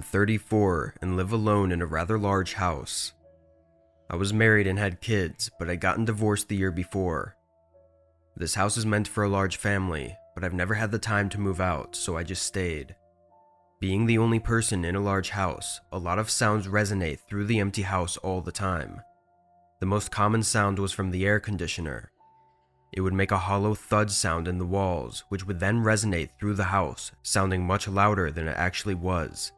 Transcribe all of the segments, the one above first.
34 and live alone in a rather large house. I was married and had kids, but I'd gotten divorced the year before. This house is meant for a large family, but I've never had the time to move out, so I just stayed. Being the only person in a large house, a lot of sounds resonate through the empty house all the time. The most common sound was from the air conditioner. It would make a hollow thud sound in the walls, which would then resonate through the house, sounding much louder than it actually was.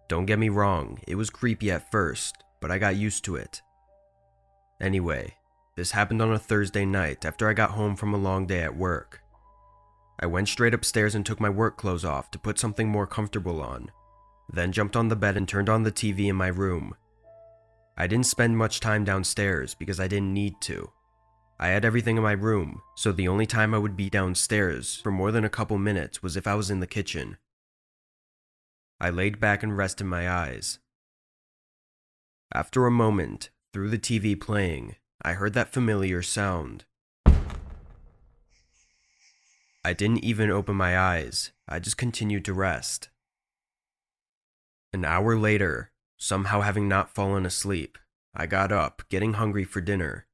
Don't get me wrong, it was creepy at first, but I got used to it. Anyway, this happened on a Thursday night after I got home from a long day at work. I went straight upstairs and took my work clothes off to put something more comfortable on, then jumped on the bed and turned on the TV in my room. I didn't spend much time downstairs because I didn't need to. I had everything in my room, so the only time I would be downstairs for more than a couple minutes was if I was in the kitchen. I laid back and rested my eyes. After a moment, through the TV playing, I heard that familiar sound. I didn't even open my eyes, I just continued to rest. An hour later, somehow having not fallen asleep, I got up, getting hungry for dinner.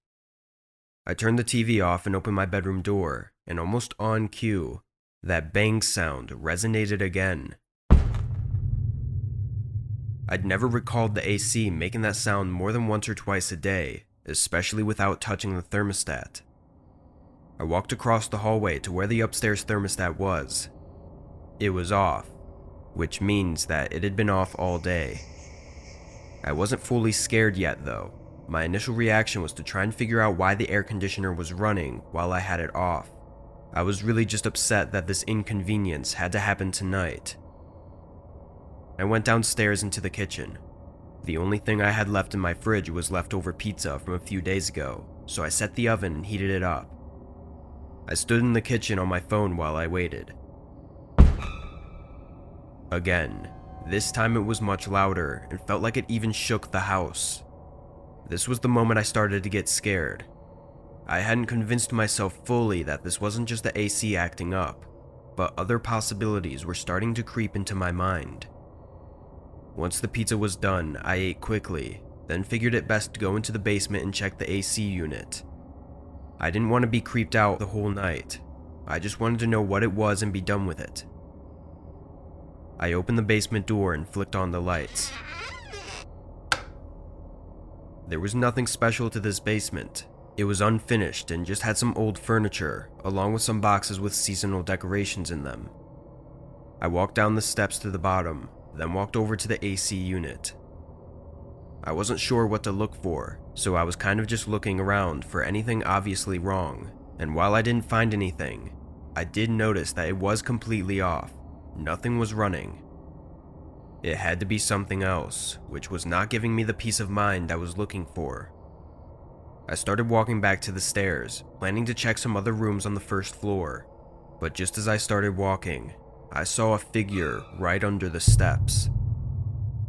I turned the TV off and opened my bedroom door, and almost on cue, that bang sound resonated again. I'd never recalled the AC making that sound more than once or twice a day, especially without touching the thermostat. I walked across the hallway to where the upstairs thermostat was. It was off, which means that it had been off all day. I wasn't fully scared yet though. My initial reaction was to try and figure out why the air conditioner was running while I had it off. I was really just upset that this inconvenience had to happen tonight. I went downstairs into the kitchen. The only thing I had left in my fridge was leftover pizza from a few days ago, so I set the oven and heated it up. I stood in the kitchen on my phone while I waited. Again, this time it was much louder and felt like it even shook the house. This was the moment I started to get scared. I hadn't convinced myself fully that this wasn't just the AC acting up, but other possibilities were starting to creep into my mind. Once the pizza was done, I ate quickly, then figured it best to go into the basement and check the AC unit. I didn't want to be creeped out the whole night. I just wanted to know what it was and be done with it. I opened the basement door and flicked on the lights. There was nothing special to this basement. It was unfinished and just had some old furniture, along with some boxes with seasonal decorations in them. I walked down the steps to the bottom, then walked over to the AC unit. I wasn't sure what to look for, so I was kind of just looking around for anything obviously wrong, and while I didn't find anything, I did notice that it was completely off. Nothing was running. It had to be something else, which was not giving me the peace of mind I was looking for. I started walking back to the stairs, planning to check some other rooms on the first floor, but just as I started walking, I saw a figure right under the steps.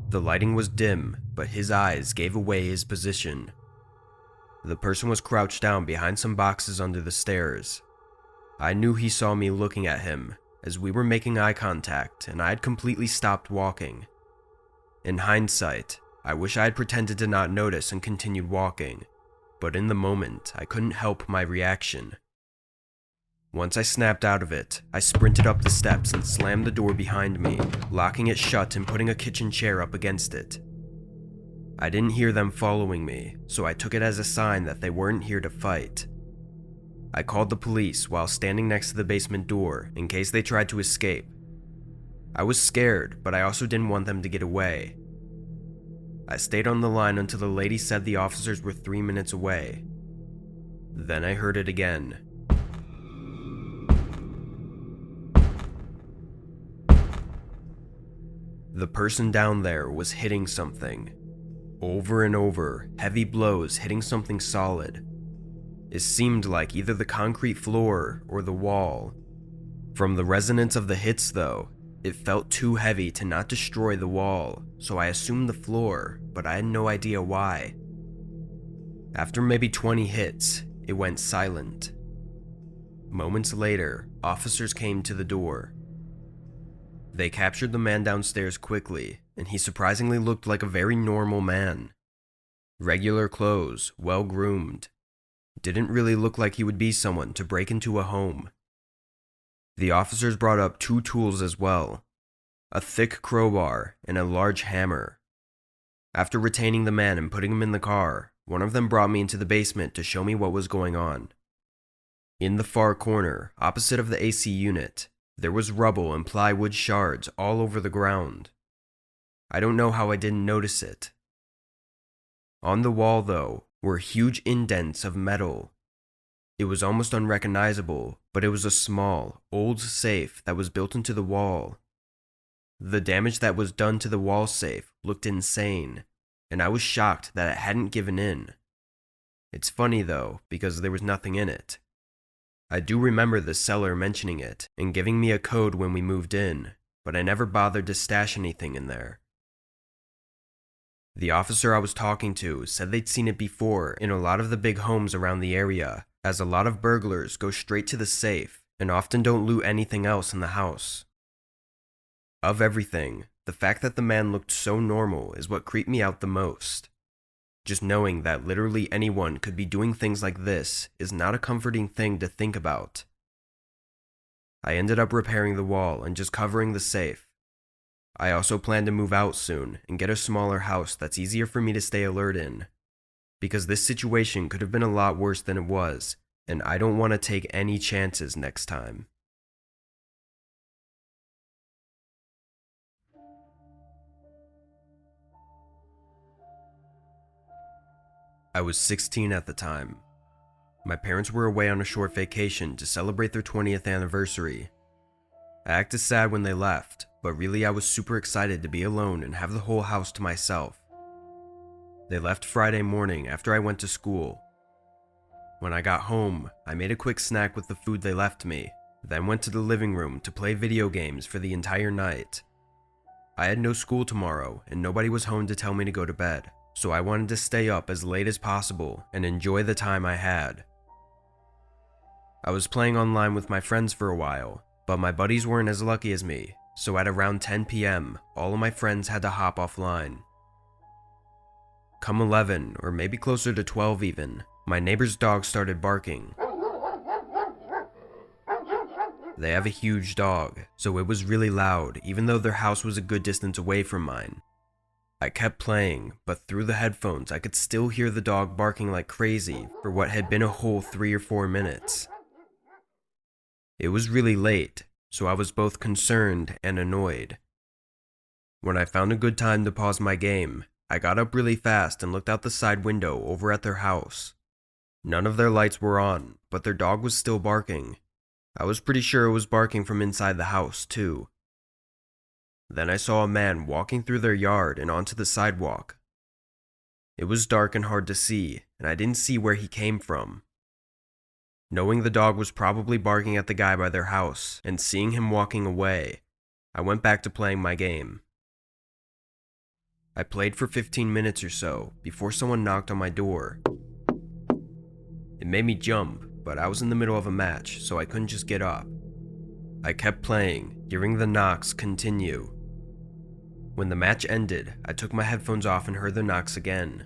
The lighting was dim, but his eyes gave away his position. The person was crouched down behind some boxes under the stairs. I knew he saw me looking at him, as we were making eye contact and I had completely stopped walking. In hindsight, I wish I had pretended to not notice and continued walking, but in the moment, I couldn't help my reaction. Once I snapped out of it, I sprinted up the steps and slammed the door behind me, locking it shut and putting a kitchen chair up against it. I didn't hear them following me, so I took it as a sign that they weren't here to fight. I called the police while standing next to the basement door in case they tried to escape. I was scared, but I also didn't want them to get away. I stayed on the line until the lady said the officers were 3 minutes away. Then I heard it again. The person down there was hitting something. Over and over, heavy blows hitting something solid. It seemed like either the concrete floor or the wall. From the resonance of the hits though, it felt too heavy to not destroy the wall, so I assumed the floor, but I had no idea why. After maybe 20 hits, it went silent. Moments later, officers came to the door. They captured the man downstairs quickly, and he surprisingly looked like a very normal man. Regular clothes, well groomed. Didn't really look like he would be someone to break into a home. The officers brought up 2 tools as well, a thick crowbar and a large hammer. After retaining the man and putting him in the car, one of them brought me into the basement to show me what was going on. In the far corner, opposite of the AC unit, there was rubble and plywood shards all over the ground. I don't know how I didn't notice it. On the wall, though, were huge indents of metal. It was almost unrecognizable, but it was a small, old safe that was built into the wall. The damage that was done to the wall safe looked insane, and I was shocked that it hadn't given in. It's funny though, because there was nothing in it. I do remember the seller mentioning it and giving me a code when we moved in, but I never bothered to stash anything in there. The officer I was talking to said they'd seen it before in a lot of the big homes around the area, as a lot of burglars go straight to the safe and often don't loot anything else in the house. Of everything, the fact that the man looked so normal is what creeped me out the most. Just knowing that literally anyone could be doing things like this is not a comforting thing to think about. I ended up repairing the wall and just covering the safe. I also plan to move out soon and get a smaller house that's easier for me to stay alert in, because this situation could have been a lot worse than it was, and I don't want to take any chances next time. I was 16 at the time. My parents were away on a short vacation to celebrate their 20th anniversary. I acted sad when they left, but really I was super excited to be alone and have the whole house to myself. They left Friday morning after I went to school. When I got home, I made a quick snack with the food they left me, then went to the living room to play video games for the entire night. I had no school tomorrow and nobody was home to tell me to go to bed, so I wanted to stay up as late as possible and enjoy the time I had. I was playing online with my friends for a while, but my buddies weren't as lucky as me, so at around 10 p.m., all of my friends had to hop offline. Come 11, or maybe closer to 12 even, my neighbor's dog started barking. They have a huge dog, so it was really loud, even though their house was a good distance away from mine. I kept playing, but through the headphones I could still hear the dog barking like crazy for what had been a whole 3 or 4 minutes. It was really late, so I was both concerned and annoyed. When I found a good time to pause my game, I got up really fast and looked out the side window over at their house. None of their lights were on, but their dog was still barking. I was pretty sure it was barking from inside the house, too. Then I saw a man walking through their yard and onto the sidewalk. It was dark and hard to see, and I didn't see where he came from. Knowing the dog was probably barking at the guy by their house, and seeing him walking away, I went back to playing my game. I played for 15 minutes or so before someone knocked on my door. It made me jump, but I was in the middle of a match, so I couldn't just get up. I kept playing, hearing the knocks continue. When the match ended, I took my headphones off and heard the knocks again.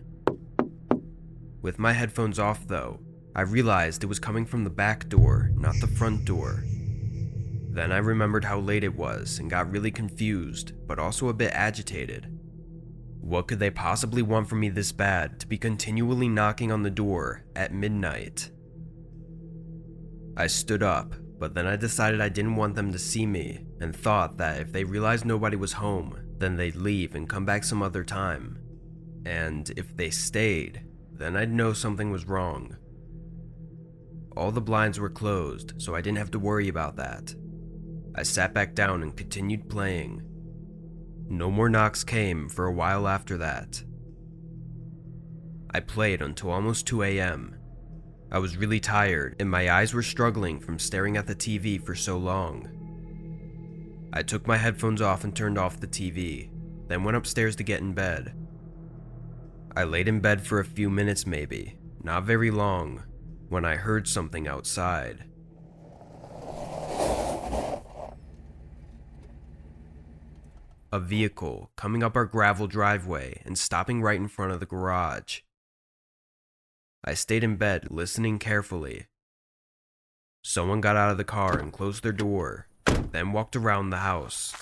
With my headphones off though, I realized it was coming from the back door, not the front door. Then I remembered how late it was and got really confused, but also a bit agitated. What could they possibly want from me this bad to be continually knocking on the door at midnight? I stood up, but then I decided I didn't want them to see me and thought that if they realized nobody was home, then they'd leave and come back some other time. And if they stayed, then I'd know something was wrong. All the blinds were closed, so I didn't have to worry about that. I sat back down and continued playing. No more knocks came for a while after that. I played until almost 2 a.m. I was really tired and my eyes were struggling from staring at the TV for so long. I took my headphones off and turned off the TV, then went upstairs to get in bed. I laid in bed for a few minutes maybe, not very long, when I heard something outside. a vehicle coming up our gravel driveway and stopping right in front of the garage. I stayed in bed, listening carefully. Someone got out of the car and closed their door, then walked around the house.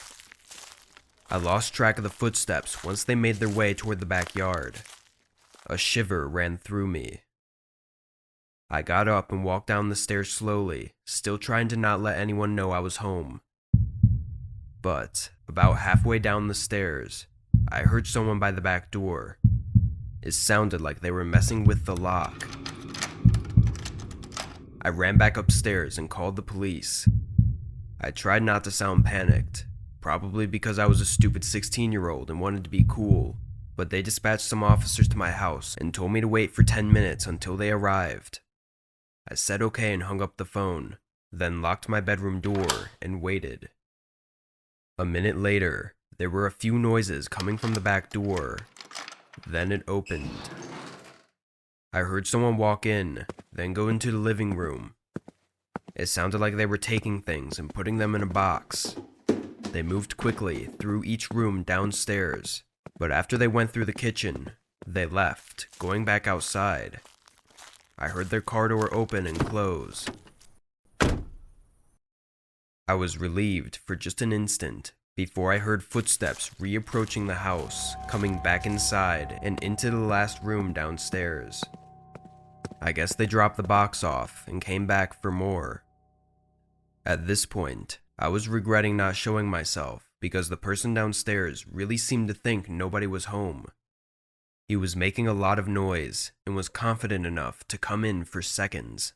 I lost track of the footsteps once they made their way toward the backyard. A shiver ran through me. I got up and walked down the stairs slowly, still trying to not let anyone know I was home. But about halfway down the stairs, I heard someone by the back door. It sounded like they were messing with the lock. I ran back upstairs and called the police. I tried not to sound panicked, probably because I was a stupid 16-year-old and wanted to be cool, but they dispatched some officers to my house and told me to wait for 10 minutes until they arrived. I said okay and hung up the phone, then locked my bedroom door and waited. A minute later, there were a few noises coming from the back door. Then it opened. I heard someone walk in, then go into the living room. It sounded like they were taking things and putting them in a box. They moved quickly through each room downstairs, but after they went through the kitchen, they left, going back outside. I heard their car door open and close. I was relieved for just an instant before I heard footsteps reapproaching the house, coming back inside and into the last room downstairs. I guess they dropped the box off and came back for more. At this point, I was regretting not showing myself because the person downstairs really seemed to think nobody was home. He was making a lot of noise and was confident enough to come in for seconds.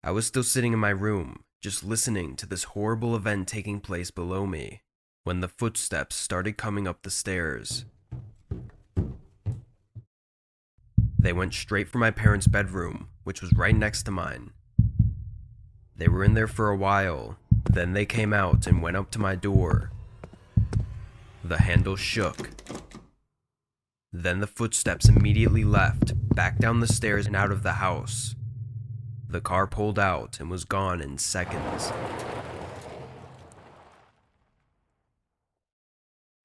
I was still sitting in my room, just listening to this horrible event taking place below me, when the footsteps started coming up the stairs. They went straight for my parents' bedroom, which was right next to mine. They were in there for a while, then they came out and went up to my door. The handle shook. Then the footsteps immediately left, back down the stairs and out of the house. The car pulled out and was gone in seconds.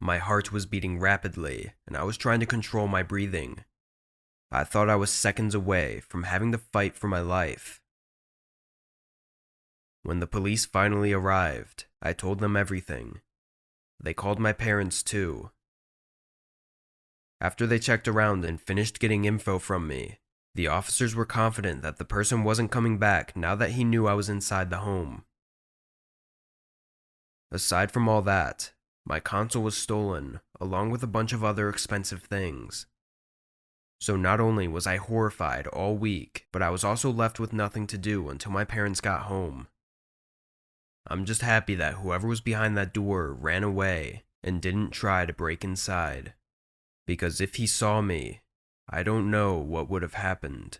My heart was beating rapidly, and I was trying to control my breathing. I thought I was seconds away from having to fight for my life. When the police finally arrived, I told them everything. They called my parents too. After they checked around and finished getting info from me, the officers were confident that the person wasn't coming back now that he knew I was inside the home. Aside from all that, my console was stolen, along with a bunch of other expensive things. So not only was I horrified all week, but I was also left with nothing to do until my parents got home. I'm just happy that whoever was behind that door ran away and didn't try to break inside. Because if he saw me, I don't know what would have happened.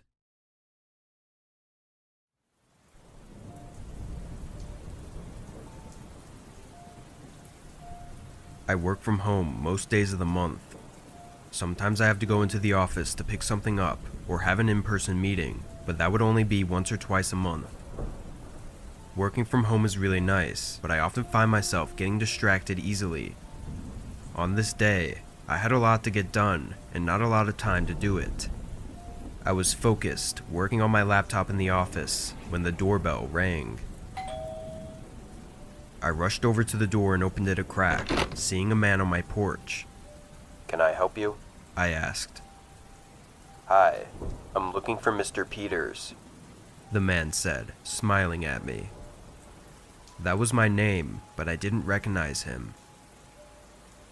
I work from home most days of the month. Sometimes I have to go into the office to pick something up or have an in-person meeting, but that would only be once or twice a month. Working from home is really nice, but I often find myself getting distracted easily. On this day, I had a lot to get done and not a lot of time to do it. I was focused, working on my laptop in the office, when the doorbell rang. I rushed over to the door and opened it a crack, seeing a man on my porch. "Can I help you?" I asked. "Hi, I'm looking for Mr. Peters." The man said, smiling at me. That was my name, but I didn't recognize him.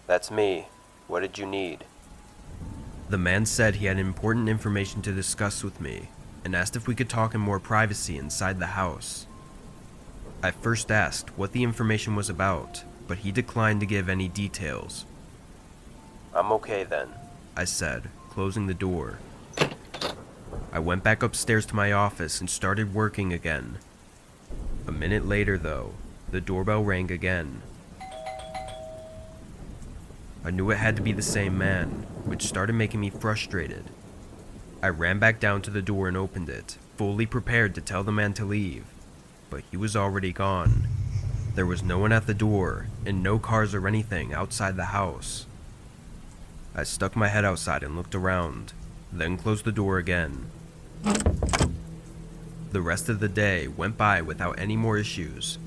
"That's me. What did you need?" The man said he had important information to discuss with me, and asked if we could talk in more privacy inside the house. I first asked what the information was about, but he declined to give any details. "I'm okay then," I said, closing the door. I went back upstairs to my office and started working again. A minute later, though, the doorbell rang again. I knew it had to be the same man, which started making me frustrated. I ran back down to the door and opened it, fully prepared to tell the man to leave, but he was already gone. There was no one at the door, and no cars or anything outside the house. I stuck my head outside and looked around, then closed the door again. The rest of the day went by without any more issues.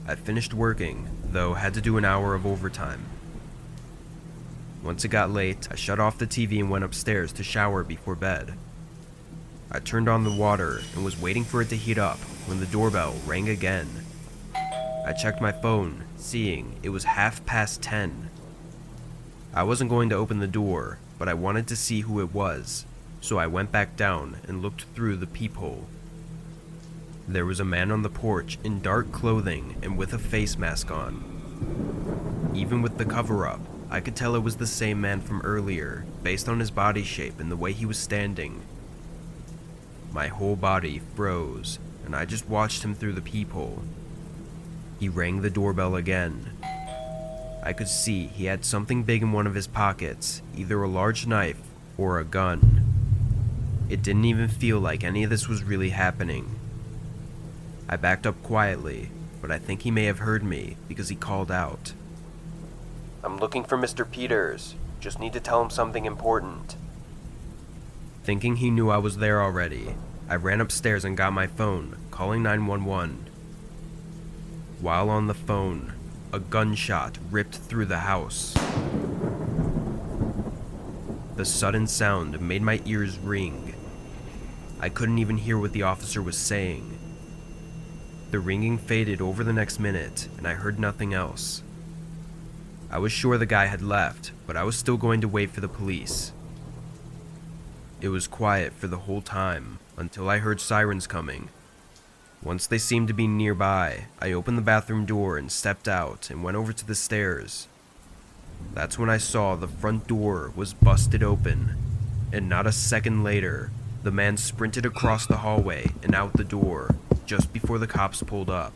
I finished working, though had to do an hour of overtime. Once it got late, I shut off the TV and went upstairs to shower before bed. I turned on the water and was waiting for it to heat up when the doorbell rang again. I checked my phone, seeing it was 10:30. I wasn't going to open the door, but I wanted to see who it was, so I went back down and looked through the peephole. There was a man on the porch in dark clothing and with a face mask on. Even with the cover-up, I could tell it was the same man from earlier, based on his body shape and the way he was standing. My whole body froze, and I just watched him through the peephole. He rang the doorbell again. I could see he had something big in one of his pockets, either a large knife or a gun. It didn't even feel like any of this was really happening. I backed up quietly, but I think he may have heard me because he called out. I'm looking for Mr. Peters. Just need to tell him something important. Thinking he knew I was there already, I ran upstairs and got my phone, calling 911. While on the phone, a gunshot ripped through the house. The sudden sound made my ears ring. I couldn't even hear what the officer was saying. The ringing faded over the next minute, and I heard nothing else. I was sure the guy had left, but I was still going to wait for the police. It was quiet for the whole time, until I heard sirens coming. Once they seemed to be nearby, I opened the bathroom door and stepped out and went over to the stairs. That's when I saw the front door was busted open, and not a second later, the man sprinted across the hallway and out the door, just before the cops pulled up.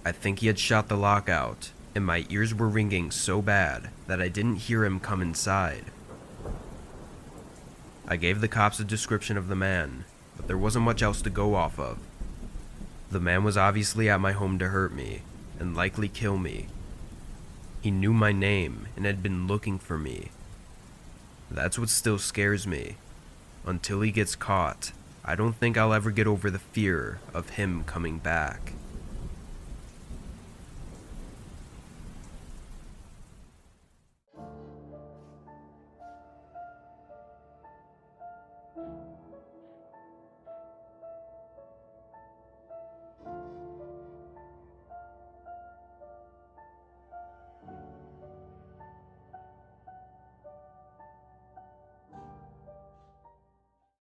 I think he had shot the lock out, and my ears were ringing so bad that I didn't hear him come inside. I gave the cops a description of the man, but there wasn't much else to go off of. The man was obviously at my home to hurt me, and likely kill me. He knew my name and had been looking for me. That's what still scares me. Until he gets caught, I don't think I'll ever get over the fear of him coming back.